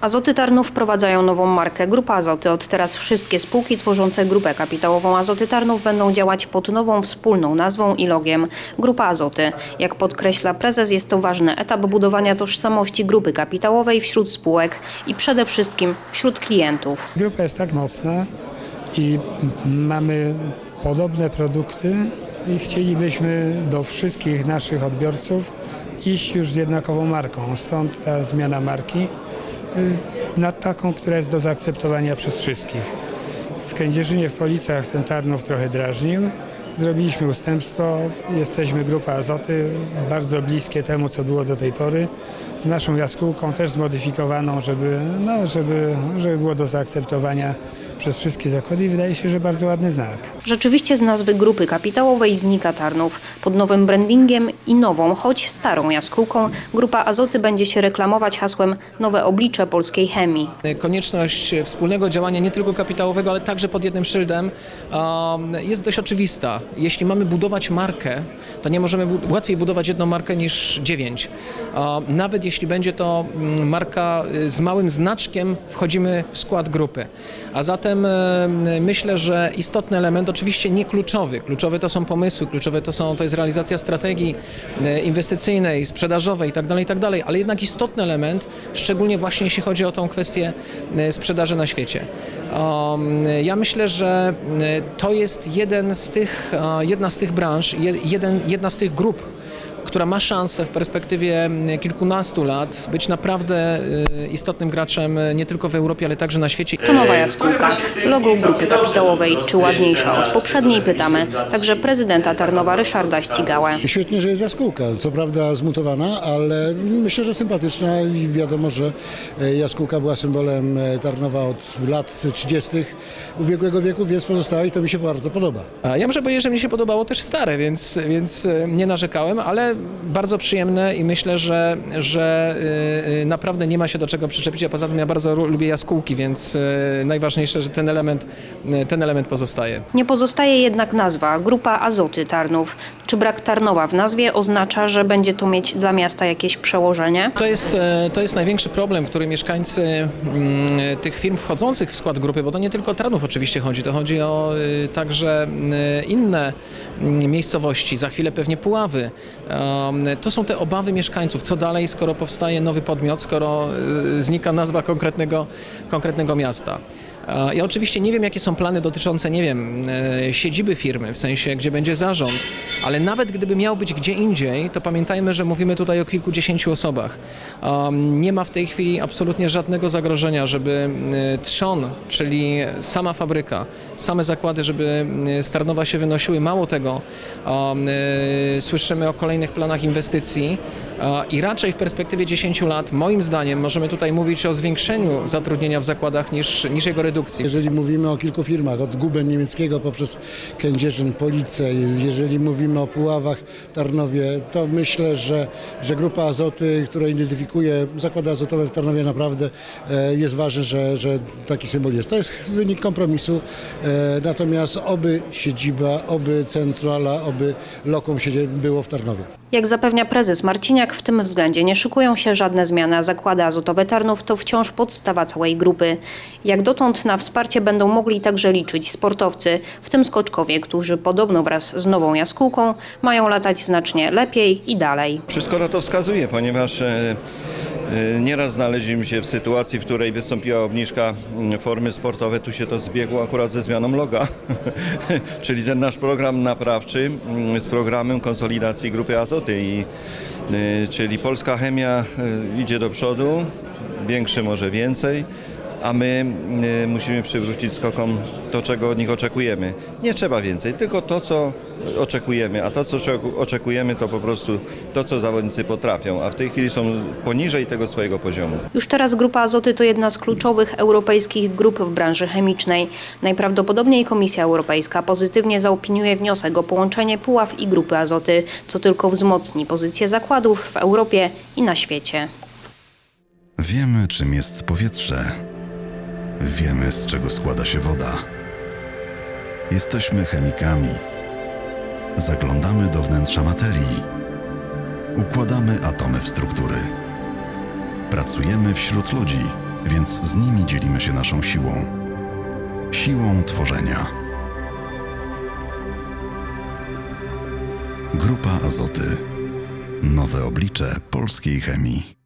Azoty Tarnów wprowadzają nową markę Grupa Azoty. Od teraz wszystkie spółki tworzące grupę kapitałową Azoty Tarnów będą działać pod nową wspólną nazwą i logiem Grupa Azoty. Jak podkreśla prezes, jest to ważny etap budowania tożsamości grupy kapitałowej wśród spółek i przede wszystkim wśród klientów. Grupa jest tak mocna i mamy podobne produkty i chcielibyśmy do wszystkich naszych odbiorców iść już z jednakową marką. Stąd ta zmiana marki na taką, która jest do zaakceptowania przez wszystkich. W Kędzierzynie, w Policach ten Tarnów trochę drażnił. Zrobiliśmy ustępstwo, jesteśmy Grupa Azoty, bardzo bliskie temu, co było do tej pory. Z naszą jaskółką też zmodyfikowaną, żeby było do zaakceptowania przez wszystkie zakłady i wydaje się, że bardzo ładny znak. Rzeczywiście z nazwy grupy kapitałowej znika Tarnów. Pod nowym brandingiem i nową, choć starą jaskółką, Grupa Azoty będzie się reklamować hasłem Nowe oblicze polskiej chemii. Konieczność wspólnego działania nie tylko kapitałowego, ale także pod jednym szyldem jest dość oczywista. Jeśli mamy budować markę, to nie możemy łatwiej budować jedną markę niż 9. Nawet jeśli będzie to marka z małym znaczkiem, wchodzimy w skład grupy. A zatem myślę, że istotny element, oczywiście nie kluczowy. Kluczowe to są pomysły, kluczowe to jest realizacja strategii inwestycyjnej, sprzedażowej itd., ale jednak istotny element, szczególnie właśnie jeśli chodzi o tą kwestię sprzedaży na świecie. Ja myślę, że to jest jedna z tych branż, jedna z tych grup, która ma szansę w perspektywie kilkunastu lat być naprawdę istotnym graczem nie tylko w Europie, ale także na świecie. To nowa jaskółka, logo grupy kapitałowej, czy ładniejsza od poprzedniej, pytamy także prezydenta Tarnowa Ryszarda Ścigałę. Świetnie, że jest jaskółka, co prawda zmutowana, ale myślę, że sympatyczna i wiadomo, że jaskółka była symbolem Tarnowa od lat 30. ubiegłego wieku, więc pozostała i to mi się bardzo podoba. Ja muszę powiedzieć, że mi się podobało też stare, więc nie narzekałem, ale bardzo przyjemne i myślę, że naprawdę nie ma się do czego przyczepić, a poza tym ja bardzo lubię jaskółki, więc najważniejsze, że ten element pozostaje. Nie pozostaje jednak nazwa Grupa Azoty Tarnów. Czy brak Tarnowa w nazwie oznacza, że będzie to mieć dla miasta jakieś przełożenie? To jest największy problem, który mieszkańcy tych firm wchodzących w skład grupy, bo to nie tylko o Tarnów oczywiście chodzi, to chodzi o także inne miejscowości, za chwilę pewnie Puławy. To są te obawy mieszkańców, co dalej, skoro powstaje nowy podmiot, skoro znika nazwa konkretnego miasta. Ja oczywiście nie wiem, jakie są plany dotyczące, siedziby firmy, w sensie, gdzie będzie zarząd, ale nawet gdyby miał być gdzie indziej, to pamiętajmy, że mówimy tutaj o kilkudziesięciu osobach. Nie ma w tej chwili absolutnie żadnego zagrożenia, żeby trzon, czyli sama fabryka, same zakłady, żeby z Tarnowa się wynosiły. Mało tego, słyszymy o kolejnych planach inwestycji i raczej w perspektywie 10 lat, moim zdaniem, możemy tutaj mówić o zwiększeniu zatrudnienia w zakładach niż jego redukcji. Jeżeli mówimy o kilku firmach, od Guben niemieckiego poprzez Kędzierzyn, Police, jeżeli mówimy o Puławach, Tarnowie, to myślę, że Grupa Azoty, która identyfikuje zakłady azotowe w Tarnowie, naprawdę jest ważne, że taki symbol jest. To jest wynik kompromisu, natomiast oby siedziba, oby centrala, oby lokum było w Tarnowie. Jak zapewnia prezes Marciniak, w tym względzie nie szykują się żadne zmiany, a zakłady azotowe Tarnów to wciąż podstawa całej grupy. Jak dotąd na wsparcie będą mogli także liczyć sportowcy, w tym skoczkowie, którzy podobno wraz z nową jaskółką mają latać znacznie lepiej i dalej. Wszystko na to wskazuje, ponieważ nieraz znaleźliśmy się w sytuacji, w której wystąpiła obniżka formy sportowej, tu się to zbiegło akurat ze zmianą loga, czyli ten nasz program naprawczy z programem konsolidacji Grupy Azoty, czyli polska chemia idzie do przodu, większe może więcej, a my musimy przywrócić skokom to, czego od nich oczekujemy. Nie trzeba więcej, tylko to, co oczekujemy, a to, co oczekujemy, to po prostu to, co zawodnicy potrafią, a w tej chwili są poniżej tego swojego poziomu. Już teraz Grupa Azoty to jedna z kluczowych europejskich grup w branży chemicznej. Najprawdopodobniej Komisja Europejska pozytywnie zaopiniuje wniosek o połączenie Puław i Grupy Azoty, co tylko wzmocni pozycję zakładów w Europie i na świecie. Wiemy, czym jest powietrze. Wiemy, z czego składa się woda. Jesteśmy chemikami. Zaglądamy do wnętrza materii. Układamy atomy w struktury. Pracujemy wśród ludzi. więc z nimi dzielimy się naszą siłą. Siłą tworzenia. Grupa Azoty. Nowe oblicze polskiej chemii.